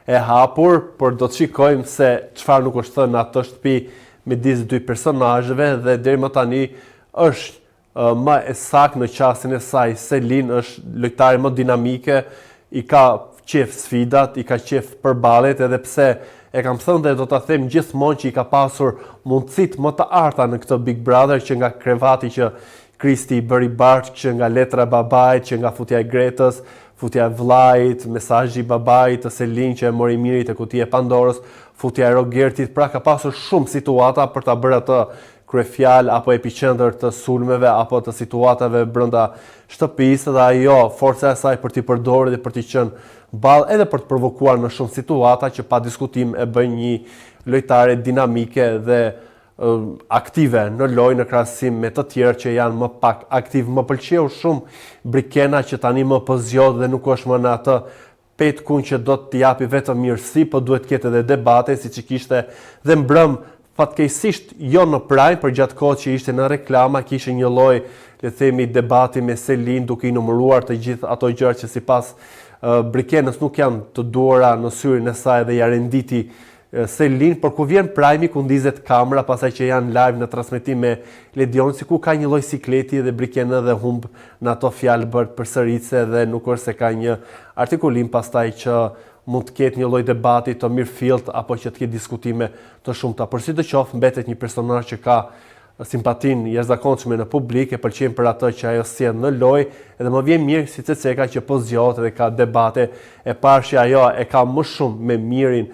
e hapur, por do të shikojmë se çfarë nuk është thënë atë shtëpi midis dy personazheve dhe deri më tani është më e saktë në qastin e saj. Selin është lojtare më dinamike, i ka qef sfidat, i ka qef përballet, edhe pse e kam thënë dhe do ta them gjithmonë që i ka pasur mundësitë më të arta në këtë Big Brother, që nga krevati që Kristi i bëri Bark, që nga letra e babait, që nga futja e Gretës, futja e vllait, mesazhi i babait të Selin që e mori miri te kutia e Pandorës, futja e Rogertit, pra ka pasur shumë situata për ta bërë atë kryefjalë apo epiqendër të sulmeve apo të situatave brenda shtëpisë, dhe ajo forca e saj për t'i përdorur dhe për t'i qenë ballë edhe për të provokuar në shumë situata, që pa diskutim e bën një lojtare dinamike dhe aktive në lojë në krahasim me të tjerë që janë më pak aktiv. Më pëlqeu shumë Brikena që tani më po zgjodh dhe nuk është më në atë petkun që do të japi vetëm mirësi, po duhet të ketë edhe debate, siç i kishte dhe mbrëm fatkeqësisht jo në prime, për gjatë kohës që ishte në reklama, kishte një lloj, le të themi, debati me Selin, duke i numëruar të gjithë ato gjëra që sipas Brikenës nuk janë të duara në syrin e saj dhe ja renditi Selin, por ku vjen prime ku ndizet kamera, pasaj që janë live në transmetim me Ledionci, ku ka një lloj sikleti dhe Brikena dhe humb në ato fjalë bërë përsëritse, dhe nuk është se ka një artikulim pastaj që mund të ketë një lloj debati të mirëfillt apo që të ketë diskutime të shumta. Por sidoqoftë mbetet një personazh që ka simpatinë jashtëzakonshme në publik, e pëlqen për atë që ajo sjell në lojë, edhe më vjen mirë si Ceceka që po zgjohet dhe ka debate, e parë që ajo e ka më shumë me mirin